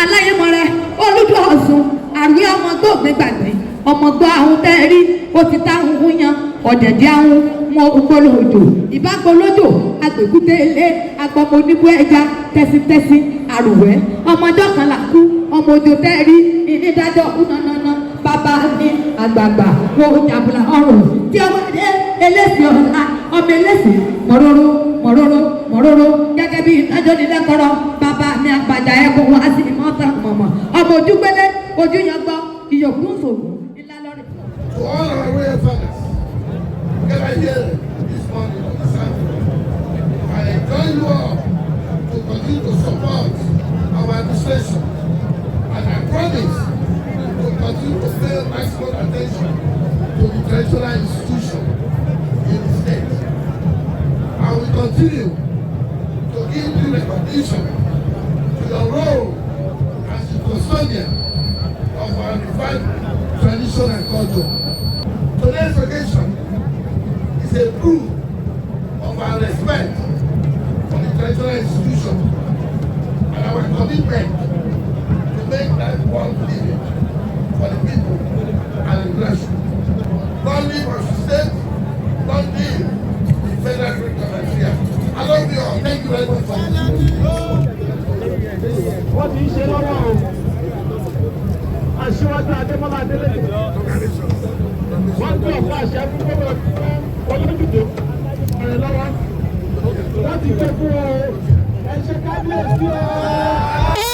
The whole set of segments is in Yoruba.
Aláyémọrẹ Olojudo àrùwé ọmọ tó gbẹgbàgbé ọmọ gbọ́ àwọn tẹ́rí ó ti táwọn ń yan ọ̀dẹ̀dẹ̀ àwọn mọ ògbólójò ìbágbólójò agbèkúté ilé agbọmọ oníbú ẹja tẹsítẹsí àrùwẹ́ ọmọdé kan là kú ọmọ òjò tẹ́rí ìnídájọ́ kúnanana bàbá ní àgbààgbà wo jàbùlà ọrùn tí ọmọdé eléṣì ọ̀la ọmọ eléṣì mọ̀rọ̀rọ̀ mọ̀rọ̀rọ̀ mọ̀rọ̀rọ̀ gẹ́gẹ́ bí ìdájọ́ nílẹ̀kọ́rọ̀ bàbá ní àgbàjà ẹ̀kọ́ wá sí ìmọ̀ọ́ta mọ̀mọ́ ọmọ ojúgbélé ojú yan gbọ́ ìyókù sòwò ńlá lọ́rẹ̀. To all our royal fathers, gather here this morning on the Sunday, I enjoin you all to continue to support our administration, and I promise to continue to pay maximum attention to the traditional institution in the state. I will continue to give due recognition to your role as the custodian of our revived tradition and culture. Today's occasion is a proof of our respect for the traditional institution and our commitment to make life worth living for the people and the nation. Long live our state, long live the federal government of Nigeria. I love you all. Thank you very much for listening. What is your role? Aṣíwájú Adémọ́lá Adélèké wọ́n gbé ọ̀pá àṣẹ fún gómìnà Olójúdó ọ̀rẹ́ lọ́wọ́ wọ́n ti gbé fún ẹ̀ṣẹ̀ kábíyèsí ọ́.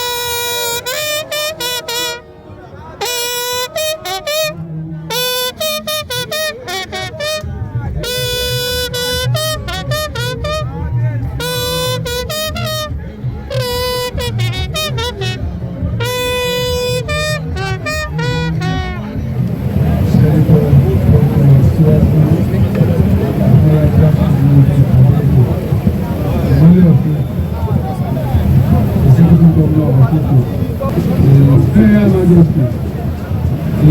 Majesty,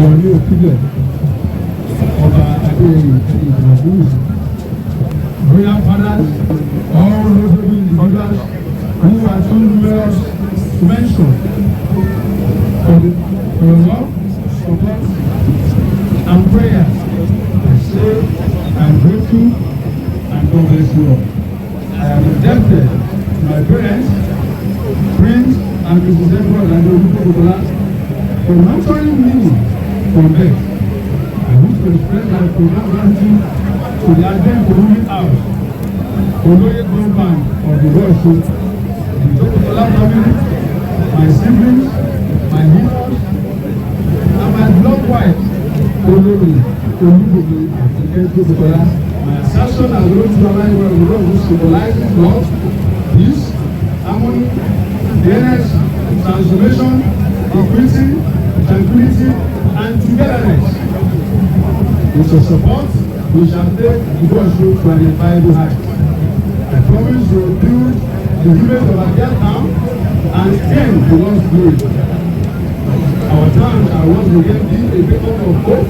Ooni Òkúlẹ̀, Oba Olayinka, royal fathers, all notable individuals who are too numerous to mention for your love, support, and prayers. I say I am grateful and God bless you all. I am indebted to my parents, Prince and Mrs. Edward and Jokotola for nurturing me from birth. I wish to express my profound gratitude to the Adem Community House, Oyetunde Bank of the OSUN, the Jokotola family, my siblings, my in-laws, and my beloved wife, Olojudo and Jokotola. My assertion as Olojudo will symbolize love, peace, harmony, fairness, transformation, equity, tranquility, and togetherness. With your support, we shall take the worship to an inviolable height. I promise to build the image of our dear town and end the lost glory. Our town shall once again be a beacon of hope,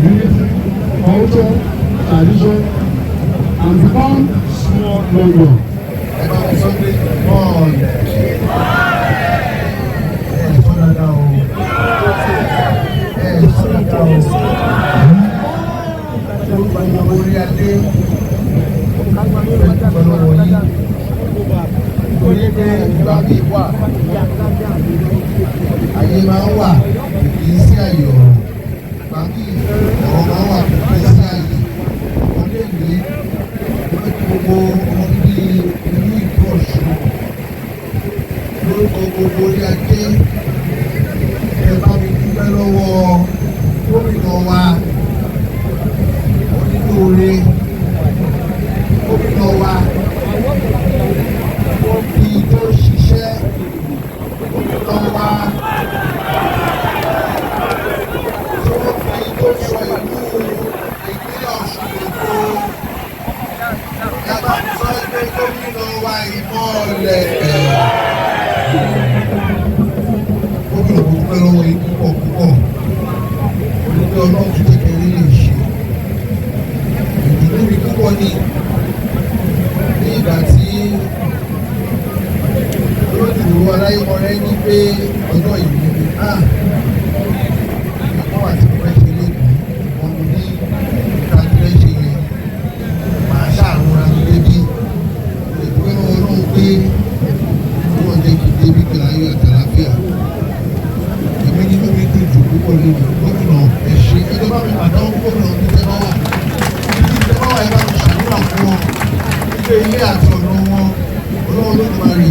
unity, culture, tradition, and become small London. Orí adé pẹ̀lú yìí orí pé ìgbà mi wà ayé máa ń wà kì í sí àyè ọ̀rọ̀ báńkì ọ̀rọ̀ máa ń wà kì í sí àyè ọdẹ ìwé gbogbo ọmọ bíbí ìlú ìlú Ọ̀ṣun lórúkọ gbogbo orí adé ẹ bá mi dúpẹ́ lọ́wọ́ gómìnà wa onídóore gómìnà wa wọ́n fi tó ṣiṣẹ́ gómìnà wa tí wọ́n fi tó sọ ìlú ìpínlẹ̀ Ọ̀ṣun lóko yàtọ̀ sọ pé gómìnà wa ìmọ̀lẹ̀ gómìnà púpọ̀ lọ́wọ́ yìí púpọ̀ onígbẹ́ ọlọ́run tó kékeré lè ṣe ìdùnnú mi púpọ̀ ní ìgbà tí Olojudo Aláyémọrẹ ní pé ọjọ́ ìlú ni ẹ̀kọ́ àti ìfẹ́ ṣe lé wọn ní ìtàkùrẹ́ ṣe yẹn màá ṣàrùn ra mi débi ìpínlẹ̀ ọlọ́run pé wọ́n jẹ́ kí débi pẹ̀lú ayé àtàlàfíà èmi ní mímí dùn jù púpọ̀ lónìí gómìnà ẹ̀ṣẹ́ ẹjọ́ bá mi pàdánù gómìnà ní ìjọba wà ẹ bá mi ṣàdúrà fún wọn ilé ilé àti ọ̀nà wọn ọlọ́run ló máa rè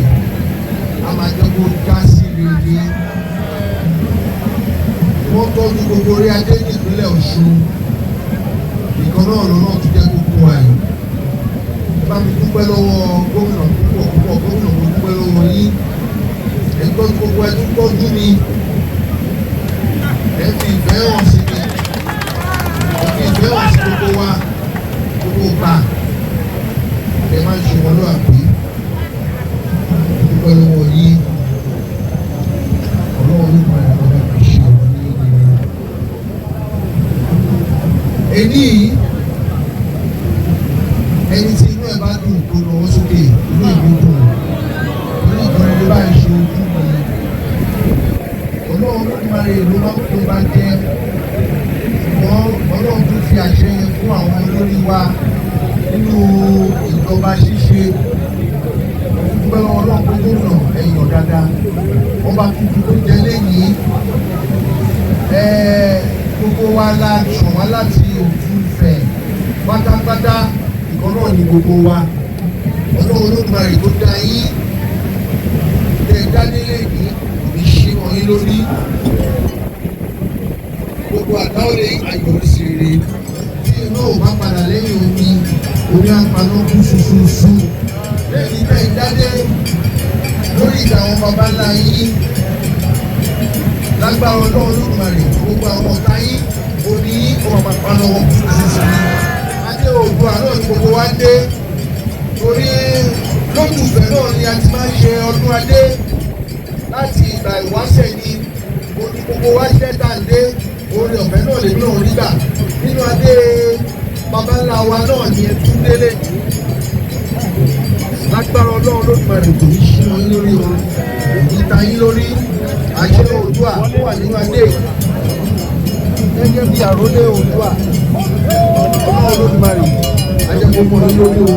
a máa jẹ́ kó já sí rere wọ́n tọ́jú gbogbo orí ajé ní ìpínlẹ̀ Ọ̀ṣun ìkan náà lọ́nà tó jẹ́ gbogbo àyè bá mi dúpẹ́ lọ́wọ́ gómìnà púpọ̀ gómìnà mo dúpẹ́ lọ́wọ́ yín ẹ̀ tọ́jú gbogbo ẹ̀ tún tọ́jú mi ẹ̀ fi ìfẹ́ hàn sí mi ẹ̀ fi ìfẹ́ hàn sí gbogbo wa gbogbo gbà ẹ̀ máa ń ṣe wọn lọ́wọ́ àbí dúpẹ́ lọ́wọ́ yín ọlọ́wọ́ ló máa ń lọ́wọ́ àbí ṣe wọn ní ìlú. Èyí ẹni tí inú ẹ̀ bá dùn tó lọ́wọ́ sókè inú ìlú dùn orí ìgbọ̀nrẹ́ ló bá ń ṣe ojú mi ọlọ́wọ́ ló máa ń lè ló máa ń tó bá jẹ́ ṣùgbọ́n ọlọ́run tún fi àṣẹ yẹn fún àwọn olórí wa nínú ìjọba ṣíṣe dúpẹ́ lọ́wọ́ ọlọ́run tó gómìnà ẹ̀yàn dáadáa ọba tuntun tó jẹ lẹ́yìn gbogbo wa la sàn wá láti òtún Ifẹ̀ pátápátá ìkan náà ni gbogbo wa ọlọ́run Olódùmarè tó dá yín tẹ̀ dání lẹ́yìn ìṣe wọ̀nyí lórí gbogbo àdáwọlé àyọrísí rere tí iná ò bá padà lẹ́yìn omi àpaná kú ṣuṣuṣu lẹ́yìn ìgbà ìdádé lórí ìgbà àwọn baba ńlá yín lágbára ọlọ́run Olódùmarè gbogbo àwọn ọ̀tá yín omi yín ó máa paná wọn kú ṣuṣuṣu adé òògùn àná ni gbogbo wa dé torí lójúfẹ́ náà ni a ti máa ń ṣe ọdún adé láti ìgbà ìwáṣẹ̀ ni gbogbo wa ṣẹ́ tàǹdé orí ọ̀fẹ́ náà lè náà nígbà nínú adé baba ńlá wa náà ni ẹtú délé lágbára ọlọ́run Olódùmarè kò ní ṣí wọn lórí o òní ta yín lórí àṣẹ Oòduà ó wà nínú adé gẹ́gẹ́ bí àrólé Oòduà ọlọ́run Olódùmarè ajẹ́gbogbo ní lórí o.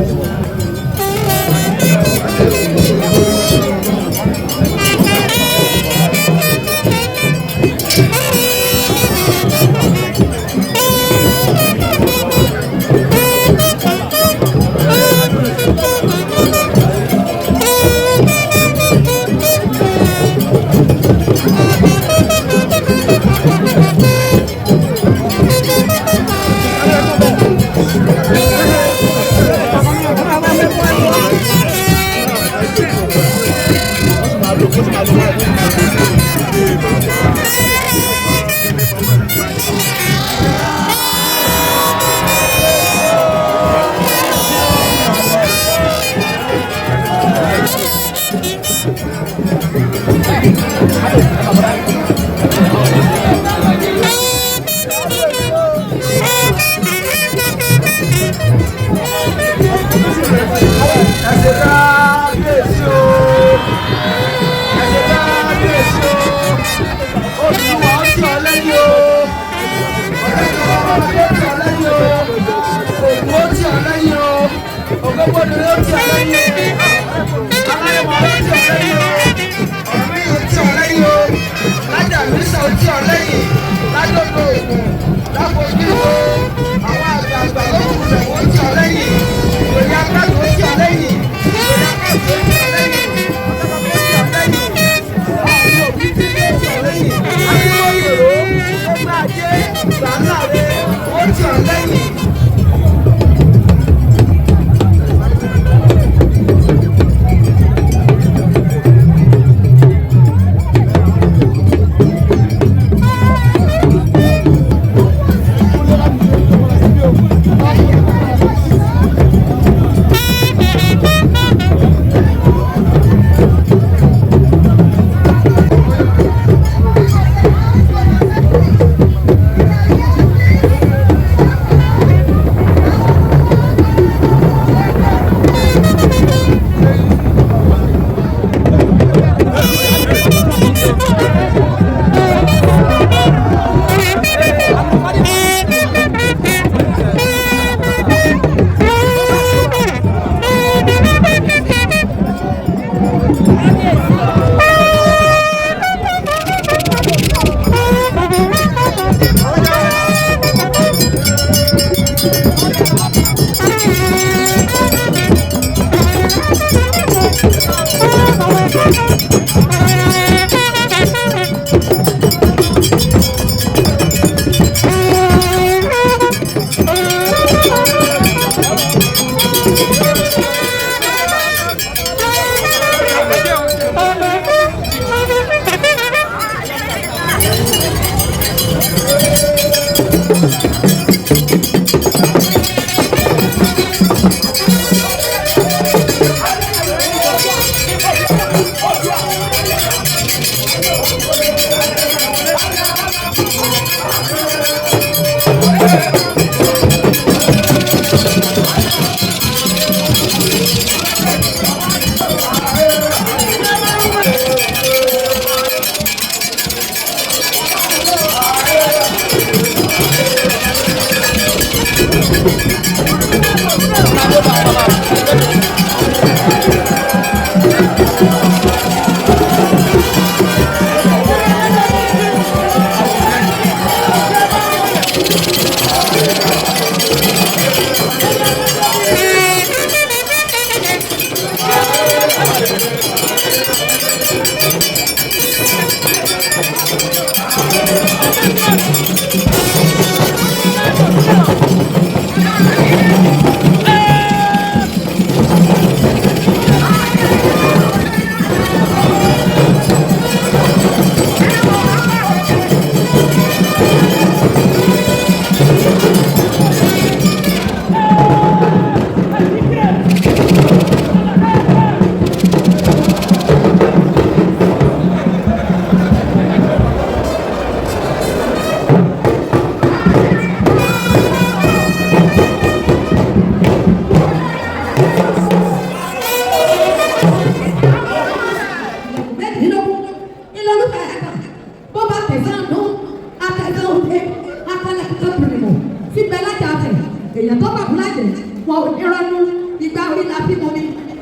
èèyàn tó bàbá lájẹ wọn ò ní rọnú ìgbà orí la fi mọ mi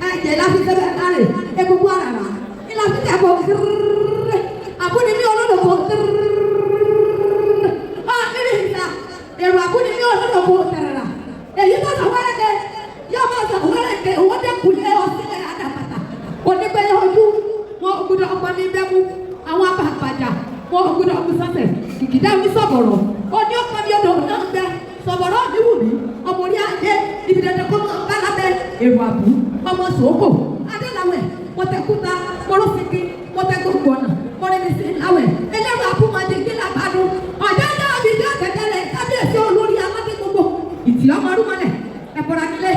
ẹ̀jẹ̀ la fi sẹbẹ láre egungun àràrà ìlà fi tẹ̀bọ̀ àbúni mi olódòwò nínú ìta èrò àbúni mi olódòwò tẹ̀rẹ̀rà èyí tó sọ wẹ́rẹ́kẹ́ yóò máa sọ wẹ́rẹ́kẹ́ owó dẹ́kulẹ̀ ọ̀sílẹ̀ àdàbàtà onígbẹ̀yẹ ojú wọn gbúdọ̀ ọgbọ́n ní bẹ́mú àwọn abàgbàjà wọn gbúdọ̀ ọgbọ́n sọ́sẹ̀ kìkìdá mi sọ̀bọ̀rọ̀ ó ní ọkọ mi ọdọ̀ náà ń bẹ sọ̀bọ̀rọ̀ mi wù mí ọmọ orí ayé ibi dandan kọ́ máa bá lábẹ́ èrò àbú ọmọ sòókò adélàwẹ̀ mọ̀tẹ́kúta mọ̀rọ̀sìnkì mọ̀tẹ́gbọ̀gbọ̀ ọ̀nà mọ̀rẹ́mísì láwẹ̀ ẹlẹ́rù àbúmọ̀dé gíga bàdó ọ̀dá náà mi dé àtẹ̀tẹ̀lẹ̀ kábíyèsí olórí amádé gbogbo ìtì ọmọ arúmọlẹ̀ ẹ̀bọ̀rà nílé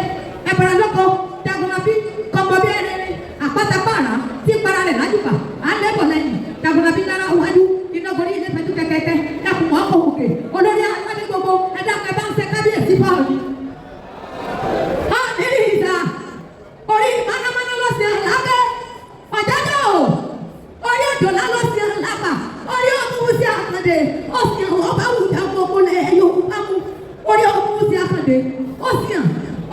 ẹ̀bọ̀rà lọ́kọ jagunlabi kọ̀mọ̀bí ẹ̀rẹ́rẹ́ àpátápàrà tí para rẹ̀ lájúbà alẹ́bọ̀ lẹ́yìn jagunlabi nára wájú iná gorí ilé fẹ́jú kẹ́kẹ́kẹ́ ẹkùn ọkọ̀ òkè olórí amádé gbogbo ẹ̀dá kẹfà ń ṣe kábíyèsí fáwọn orí mánámáná lọ sí àlábẹ́ ọ̀jájọ́ orí òjòlá lọ sí àlábà orí ọmọ sí àkàndé ọ̀sìn ọba wùdà gbogbo lẹ̀ yòókù bámu orí ọmọ sí àkàndé ọ̀sìn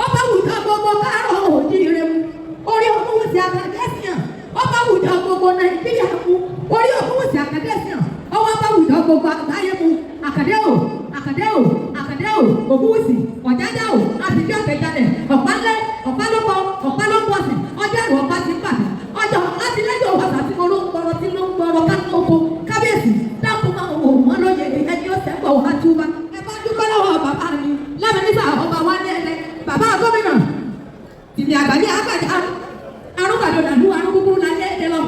ọba wùdà gbogbo káàrọ̀ òjì rẹ̀ mu orí ọmọ sí àkàndé sìn ọba wùdà gbogbo nàìjíríà mu orí ọmọ sí àkàndé sìn ọwọ́ ọba wùdà gbogbo àgbáyé mu àkàndé o àkàndé o àkàndé o ògúnwùsì ọ̀jájá o àbíbí ọ̀tẹ̀jalẹ̀ ọ̀pálẹ̀ ọ̀pálọ́pọ̀ ọ̀pálọ́pọ̀sìn ọjọ́ ẹ̀rọ ọba ti ń pàdé ọjọ́ àtìlẹ́yìn ọba àti olóńgbọ̀rọ̀ tí ló ń gbọ̀rọ̀ kánú oko kábíyèsí dákun máa wò wọ́n lóye ẹni ó sẹ́pọ̀ wá túbá ẹ bá dúpẹ́ lọ́wọ́ bàbá mi lámẹ́nísà ọba wa ní ẹ̀lẹ́ bàbá gómìnà tìmí àgbàdì àgbàdì arúgbàdo nàlú arúgbúgbúrú lálẹ́ ẹ̀dẹ́ lọ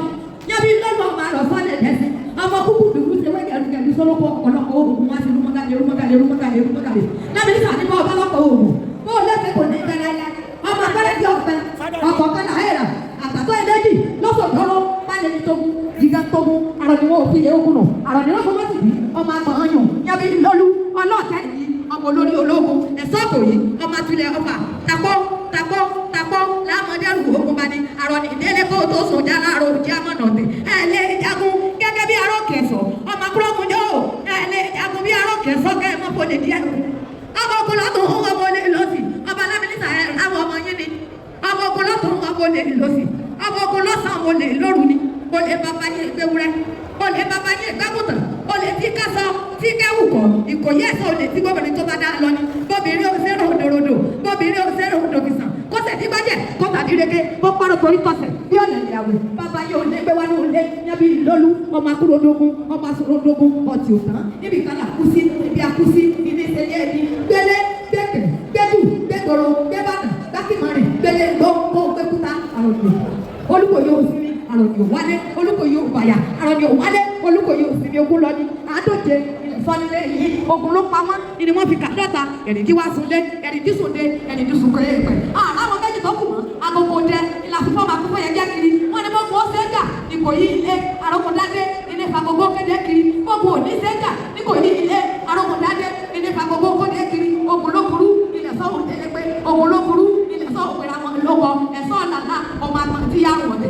yẹ́bí lọ́nà ọmọ àrọ̀ sọ́lẹ̀ ẹ̀dẹ́sí ọmọ kúkú dùkú ṣe wẹ́gẹ̀ ẹ̀rùkẹ̀dù sọ́lọ́pọ̀ ọ̀pọ̀lọpọ̀ oògùn wá sí rúmọ́gàlẹ̀ lámẹ́nísà ní bá ọba lọ́pọ̀ oògùn bó lẹ́sẹ̀ kò ní ìgbẹ́lẹ́lẹ́ ọmọ akẹ́rẹ́ ti ọ̀pẹ ọkọ̀ kẹ́lá ẹ̀rà àtàtọ́ ẹ̀dẹ́jì lọ́sọ̀dọ́rọ́ pálẹ̀ ní tógún jìgá tógún àrọ̀dìwọ̀ òfin yẹ ogun nù àrọ̀dìwọ̀ fọwọ́ sì bí ọmọ agbọ̀nyùn yẹbi lọ́lú ọlọ́ọ̀tẹ́ yìí ọmọ olórí ológun ẹ̀sọ́kò yìí ọmọ atúlẹ̀ ọfà takọ́ takọ́ takọ́ lámọdẹ́rù ogun bá ní àrọ̀dì ìdílé kó tó sùn já láàárọ̀ òjì àmọ̀nà ọ̀tẹ̀ ẹ̀ lé jagun gẹ́gẹ́ bí arọ́ kẹsọ̀ ọmọ akúrọ́gun jọ́ ẹ̀ lé jagun bí arọ́ kẹsọ̀ kẹ́ ẹ̀ mọ́ fọlé díẹ̀ ọmọ ọkùnrin ọmọ olè lọ́sì ọba lámìnísà ẹ̀ láwọn ọmọ yín ni ọmọ ọkùnrin ọmọ olè lọ́sì ọmọ ọkùnrin lọ́sàn olè lóru ni olè bàbá yín gbéwúrẹ́ olè bàbá yín gbámùtàn olè tí kásọ tí kẹ́wù kọ ìkòyí ẹ̀sọ́ olè tí gbọ́bìnrin tó bá dá lọ ni bóbìnrin òṣèré òdòdó bóbìnrin òṣèré òdòkìsàn kọ́sẹ̀ tí bá jẹ́ kọ́sà dídéke bó párọ̀ torí tọ̀sẹ̀ bí ọ̀lẹ̀ ìyàwó bàbá yóò lé gbé wá ní olè yẹbi lọ́lú ọmọ akúròdógún ọmọ asòròdógún ọtí òtán níbi kan àkúsí ibi àkúsí ilé ìṣẹ̀lẹ̀ ẹni gbélé gbẹ̀kẹ̀ gbẹ̀dù gbẹ̀gbọ̀rọ̀ gbẹ̀bàdàn gbàkìmọ̀rìn gbélé gbọ́ngbọ́ gbẹ̀kúta àròjò olùkòyè òsínmi àròjò wálé olùkòyè òbàyà àròjò wálé olùkòyè òsínmi ogún lọ́ní àádóje sọ́nilé yìí ogun ló pa wọ́n ni wọ́n fi kà dọ́ta ẹ̀rìndí wá sunlé ẹ̀rìndí sunlé ẹ̀rìndí sunkún ẹ̀pẹ̀. àwọn méjì tó kù mọ́ agogo jẹ ìlà fífọ́ máa fífọ́ yẹn jẹ́ kiri wọ́n ní gbogbo sẹ́jà Ìkòyí ilé Arógundádé ilé fagogo kéde kiri gbogbo òní sẹ́jà Ìkòyí ilé Arógundádé ilé fagogo kéde kiri ogun ló burú ilẹ̀ sọ́hùn tẹ́lẹ̀pẹ́ ogun ló burú ilẹ̀ sọ́hùn pẹ̀lú àwọn olówó ẹ̀sọ́ ọ̀làlá ọmọ àtàntí yà wọ̀ dé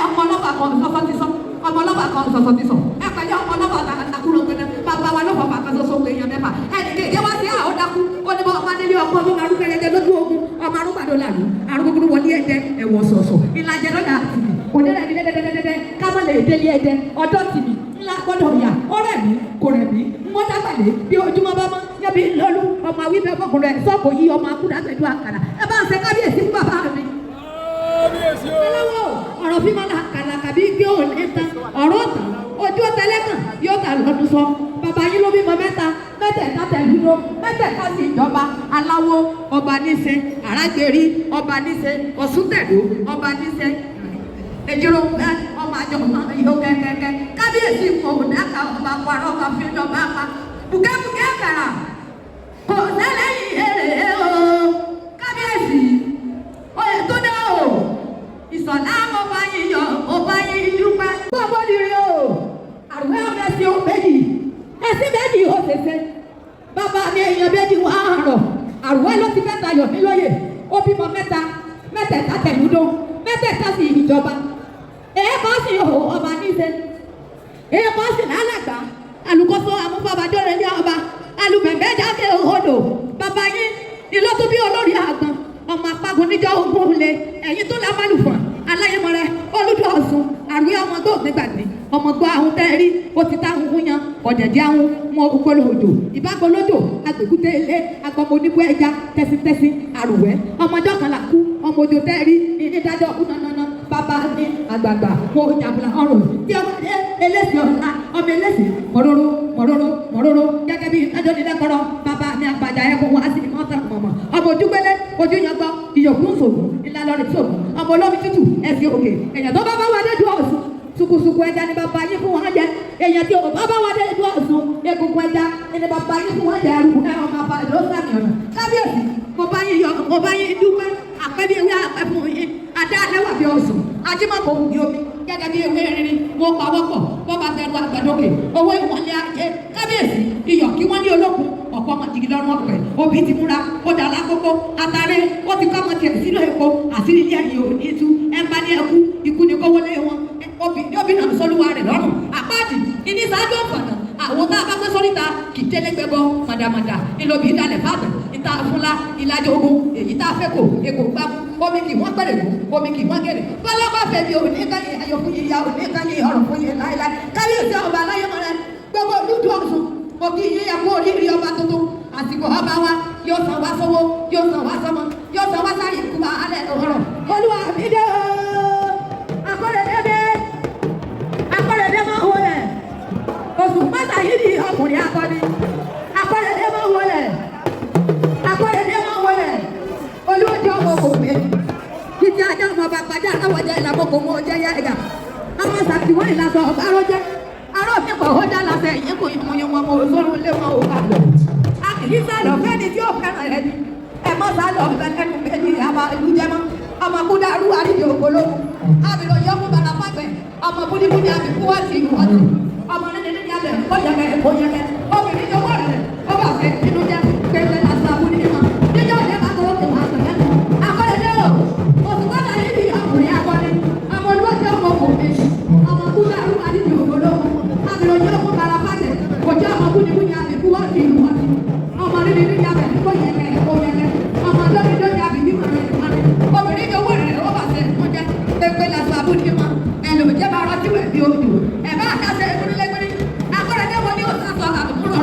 ọmọ ọlọ́pàá kan sọ́sọ́ ti sọ ọmọ ọlọ́pàá kan sọ̀sọ̀ ti sọ ẹ pẹ̀lú ọmọ ọlọ́pàá àtàkùrọ̀ pẹ̀lú bàbá wa lọ́pàá kan sọ̀sọ̀ pé èèyàn mẹ́fà ẹnì kéèké wá sí àwọn dákú ó ní bọ́ ọmọ nílé ọkọ ọmọ arúgbó ẹ̀yẹ lójú ogun ọmọ arúgbàdo làlú arúgbó wọlé ẹ̀dẹ ẹ̀wọ̀ sọ̀sọ̀ ìlàjẹ lọ́dà tìmí òdẹ́rẹ́ ní dẹ́dẹ́dẹ́dẹ́ kámọ́ lè délé ẹ̀dẹ ọjọ́ tìmí ńlá gbọ́dọ̀ yà ọ̀rẹ́ mi kò rẹ̀ mí mo dàgbàlè bí ojúmọ́ bá mọ́ yẹ́bi lọ́lú ọmọ awíbẹ̀ ọmọkùnrin ẹ̀ sọ́kò yí ọmọ akúndàgbẹ̀dù àkàrà ẹ bá ń fẹ́ kábíyèsí fún bàbá mi. ọ̀rọ̀ fífọ́ la kàlàkà bí gbé òní tán ọ̀rọ̀ tán ojú ọ̀tẹ̀lẹ́kàn yóò tà lọ́dún sọ bàbá yín ló bímọ mẹ́ta mẹ́tẹ̀ẹ̀ta tẹ̀lúdó mẹ́tẹ̀ẹ̀ta sí ìjọba aláwo ọba níṣe àràgbèrí ọba níṣe ọ̀ṣúntẹ̀dó ọba níṣe ejiro ọmọ àjọ yóò kẹ́kẹ́kẹ́ kábíyèsí òdàkà ọba parọ́ ọba fíjọba pa bùkẹ́bùkẹ́ kàrà kò sẹ́lẹ̀yìn èrè o kábíyèsí Oyètúndé o ìsọ̀lá ọba yíyọ ọba yíyúpẹ́ gbogbo nìrí o àrùn ẹ̀rọ sí o méjì ẹ̀sìn méjì o ṣẹṣẹ bàbá mi èèyàn méjì wà á rọ̀ àrùn ẹ̀ ló ti mẹ́ta yọ̀ mí lóye ó bímọ mẹ́tẹ̀ẹ̀ta tẹ̀lúdó mẹ́tẹ̀ẹ̀ta sí ìjọba èèkàn sì hò ọba níṣe èèkàn sì lálàgbà alùkóso amúfàbàjọ́rẹ̀ ní ọba alùbẹ̀bẹ̀ jáde odò bàbá yín ìlú tó bí olórí àgbọn ọmọ apágun níjọ́ ogun lé ẹ̀yìn tó lámàlùfọ̀n Aláyémọrẹ Olúdọ̀ọ̀sùn àrùn ọmọ tó gbẹgbàgbé ọmọ gbọ́ àwọn tẹ́rí ó ti táwọn húyan ọ̀dẹ̀dẹ̀ àwọn mọ ògbólódò ìbágbólódò agbèkúté ilé agbọmọ oníbú ẹja tẹsítẹsí àrùwẹ́ ọmọdé kan là kú ọmọ òjò tẹ́rí ìdájọ́ ọkùn nànàna bàbá ní àgbààgbà wọn ò jàmbùlà ọrùn tí ọmọdé eléṣì ọ̀la ọmọ eléṣì mọ̀rọ̀rọ̀ gẹ́gẹ́ bí ìdájọ́ nílẹ̀kọ́rọ̀ bàbá ní àgbàjà ẹ̀kọ́ wá sí ìmọ̀ta mọ̀mọ́ ọmọ ojúgbélé ojú yangbọ́ ìyókùn sògùn ìlàlọ́rẹ̀ sògùn ọmọ olómi tútù ẹ̀sìn òkè èèyàn tó bá bá wà lójú Ọ̀ṣun sukusuku ẹja ni bàbá yín fún wọn jẹ èèyàn tí o bá wà lójú Ọ̀ṣun egungun ẹja ni bàbá yín fún wọn jẹ ẹrù náà ọmọ àbá ló sàmì ọ̀nà kábíyèsí mo bá yín dúpẹ́ àpẹbí ewé àpẹfún yín adá lẹ́wà bí Ọ̀ṣun ajímọ̀kọ̀ òbí omi gẹ́gẹ́ bí ewé rírin wọ́n pa wọ́pọ̀ wọ́n bá fẹ́ lu àgbàdókè owó ìwọ̀nlé ajé kábíyèsí iyọ̀ kí wọ́n ní olókun ọ̀pọ̀ ọmọ jìgì lọ́rùn ọ̀pẹ̀ òbí ti múra ó dà lákòókò àtàrẹ ó ti kọ́ ọmọ tiẹ̀ sínú epo àṣírí ilé ẹ̀yìn òní tú ẹ̀ ń bá ní ẹkú ikú ni kówó lé wọn obì náà sọ́lúwa rẹ̀ lọ́rùn àpáàdì ìní sáájú ọ̀fọ̀nà àwọn tá a bá gbé sóríta kì í tẹ́lẹ́gbẹ́ bọ́ màdàmàdà ìlòbí ìdálẹ̀ fàtẹ̀ ìta fúnla ìlàjọ ogun èyí tá a fẹ́ kò èkó gbámú omi kì wọ́n gbẹ̀rẹ̀ kú omi kì wọ́n gẹ̀rẹ̀ bọ́lọ́pàá fẹ́ bí òní kan yìí ayọ̀ fún yìí ya òní kan yìí ọ̀rọ̀ fún yìí láéláé kábíyèsí ọba Aláyémọrẹ gbogbo Olúdọ̀ọ̀sùn mo kí yín ya kú oríire ọba tuntun àsìkò ọba wa yóò san wá sówó yóò san wá sọmọ yóò san wá sáyé kúba alẹ́ ọ̀rọ̀ olúwa mi dé akọ́rẹ́dẹ́ máa wọlé oṣù pátá yìí ni ọkùnrin akọni akọ́rẹ́dẹ́ máa wọlé olóòjọ́ ọmọ kò mẹ́ títí ajá ọmọ bá pàjá aláwọ̀jẹ́ ìlàbọ̀ kò mọ ọjẹ́ yá ẹ̀gà ọmọ sàtìwọ́n ìlàsọ ọ̀gá rọ́jẹ́ arọ́ mi pọ̀ ó dá lásẹ̀ yín kò yín mú yín wọn mọ òṣòro lé wọn ò bá lọ. a kì í sálọ fẹ́ni tí ó fẹ́ràn rẹ ni ẹ mọ́ sálọ fẹ́lẹ́nu méjì àbá ìlú jẹmọ́ ọmọ kúdàrú àrídìí ògbóló àbìlọ yọ fún bàrà pàgbẹ́ ọmọ búdíbúdí àbíkú wá sí ìlú ọtí ọmọ nídìí ní alẹ́ kọ́yẹ̀kẹ́ obìnrin tó wọ̀ rẹ̀ ó bà fẹ́ inú jẹ́ pépé lásán abúlé mọ́ níjọ́ ìdẹ́ máa kọ́ òkè máa sọ̀yẹ́ akọ́lẹ́dẹ́ o oṣù pátá yìí bí ọkùnrin akọni ọmọ olóòjì ọmọ kò méjì ọmọ kúdàrú àrídìí ògbóló àbìlọ yọ fún bàrà pàgbẹ́ òjò ọmọ búdíbúdí àbíkú wá sí ìlú ọtí ọmọ nídìí ní alẹ́ kọ́yẹ̀kẹ́ ọmọ lórí àbíbí obìnrin tó wọ̀ rẹ̀ ó bà fẹ́ inú jẹ́ pépé lásán abúlé mọ́ ẹlòmíjẹ́ bá rọ́jú ẹ̀ bí ojú ẹ̀ bá àdáṣe ìgbónílẹ́gbẹ́ni akọ́rẹ́dẹ́ wọn ni ó sàtọ̀ àbúrò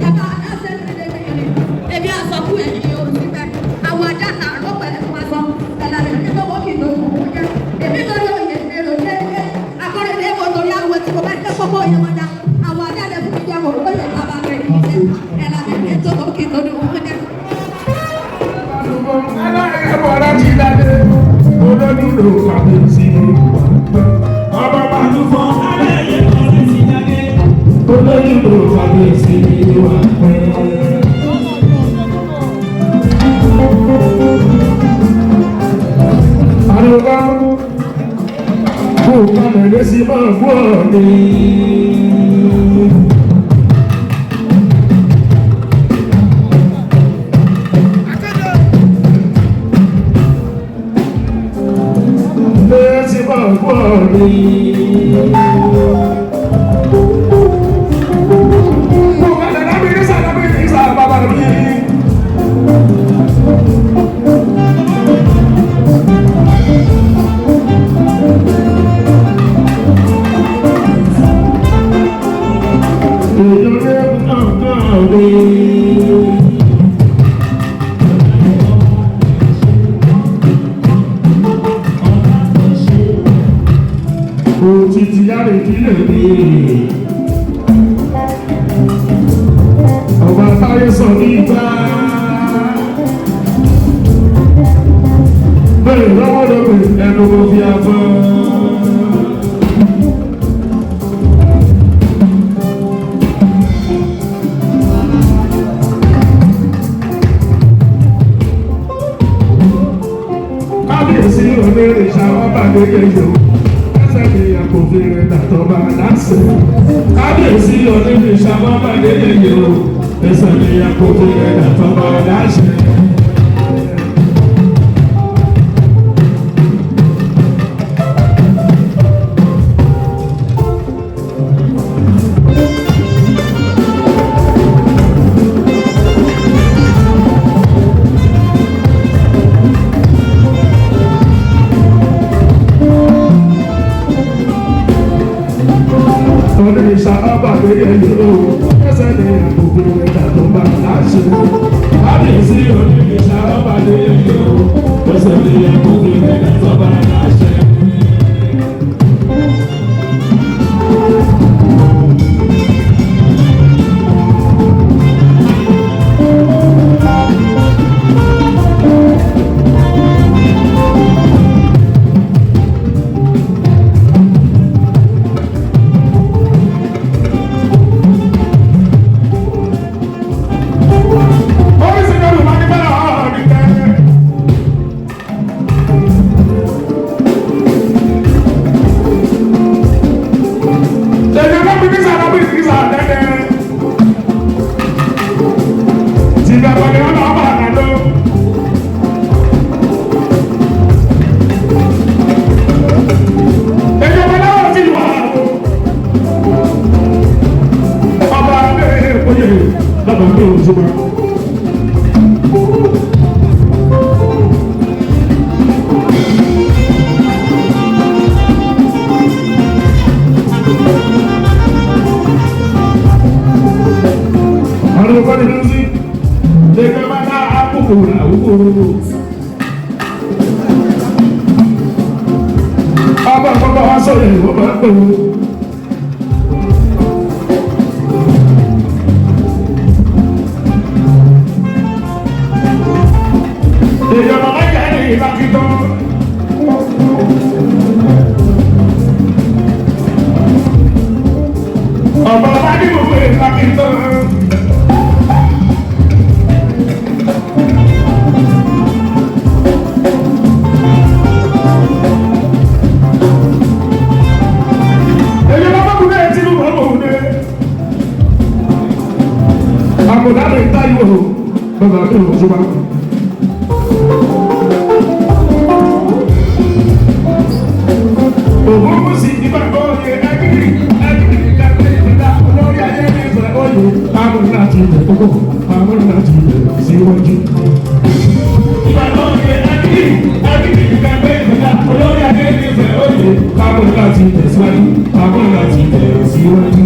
ẹ̀ bá àdáṣe ìgbónílẹ́gbẹ́ni ebi àsọkú ẹ̀yìn yóò sí bẹ́ẹ̀ àwọn ajá náà ló pẹ̀lẹ́ fún wa sọ ẹ̀là rẹ̀ ní lọ́wọ́ kì í lò fún wọn jẹ́ èmi lórí òye èrò jẹ́ akọ́rẹ́dẹ́ wọn torí àwọn ẹtì kò bá jẹ́ kókó yẹn wọn já àwọn ajá rẹ̀ fún mi jẹ́ wọn ó yẹ bàbá rẹ̀ ẹ̀là rẹ̀ ní tó kì í lò fún wọn jẹ́. Aláyémọrẹ ti dáadé olódùdó kàbíyèsí. Ọba Balùfọ̀ Aláyémọrẹ ti dáadé Olojudo kábíyèsí wà pẹ́. Àdùkọ́ kò kàmẹ́ lé sí máa gbọ́ ni. Lé sí máa gbọ́ ni. Òtítì yára ìdílé mi. Ọba táyé sọ ní ìgbà. Bẹ́ẹ̀ lọ́wọ́ lọ́wọ́ ẹnu mo fi àbọ̀. Kábíyèsí olórí ìṣàwọ́ bàdé kẹjọ. Kábíyèsí onílé ìṣàbọ̀bà lélẹ́yẹ o, ẹsẹ̀ mi yà kó fi ẹ̀dá tọ́ba láṣẹ. Ìṣàbọ̀bà lélẹ́yẹ o, ẹsẹ̀ mi yà kó fi ẹ̀dá tọ́ba láṣẹ. Kábíyèsí onílé ìṣàbọ̀bà lélẹ́yẹ o, ẹsẹ̀ mi yà kó fi ẹ̀dá tọ́ba láṣẹ. Ọba àkọ́kọ́ wá sọ̀rọ̀ ìwọ̀n bá pè wọ́n. Èèyàn bàbá jà ní ìlà títọ́. Ọba bá ní gbogbo ìlà títọ́. Àkọ́dá lè ta ìwò bàbá tó lọ ṣùgbọ́n. Ògùn kò sí ìgbà tó yẹ ẹgbẹ̀rì kàgbé ìgbà olórí ayé ní ìfẹ́ òye. Pàmò láti ilẹ̀ kókó, pàmò láti ilẹ̀ síwájú. Ìgbà tó yẹ ẹgbẹ̀rì kàgbé ìgbà olórí ayé ní ìfẹ́ òye. Pàmò láti ilẹ̀ síwájú, pàmò láti ilẹ̀ síwájú.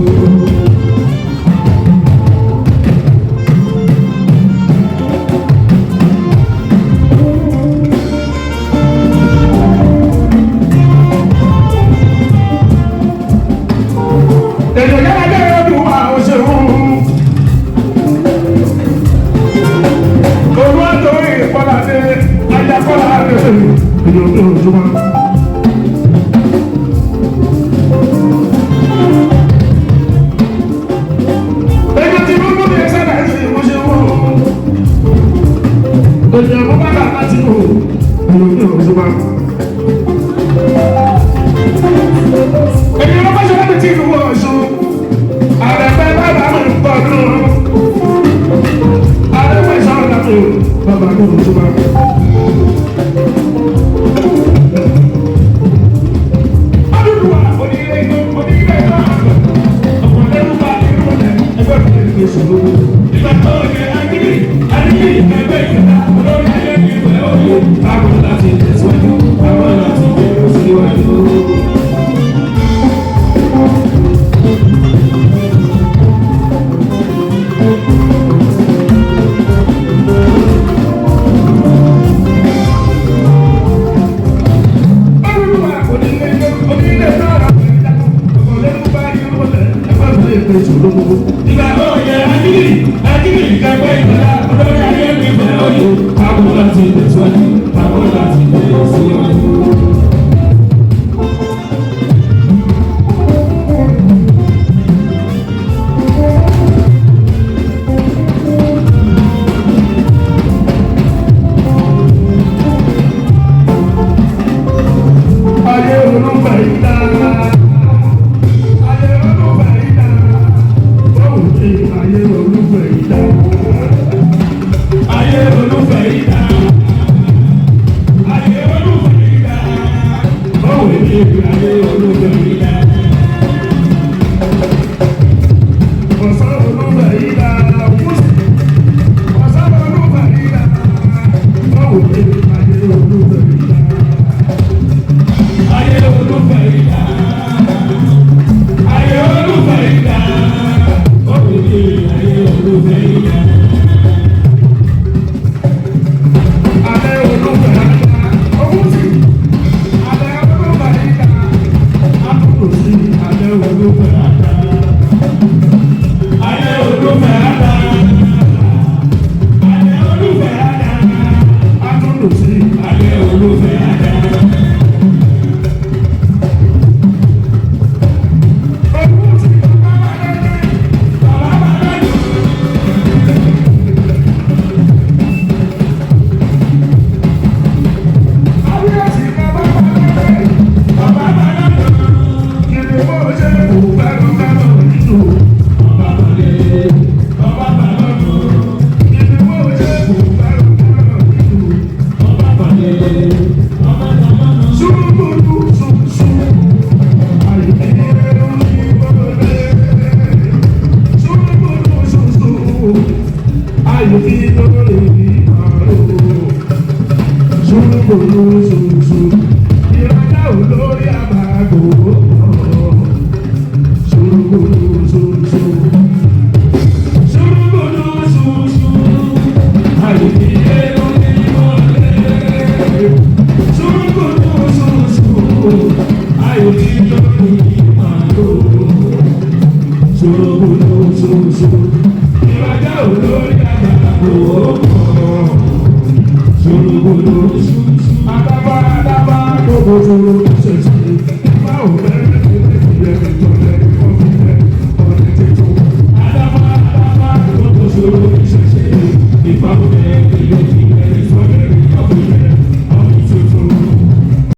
Adaba, adaba, dogo, dogo,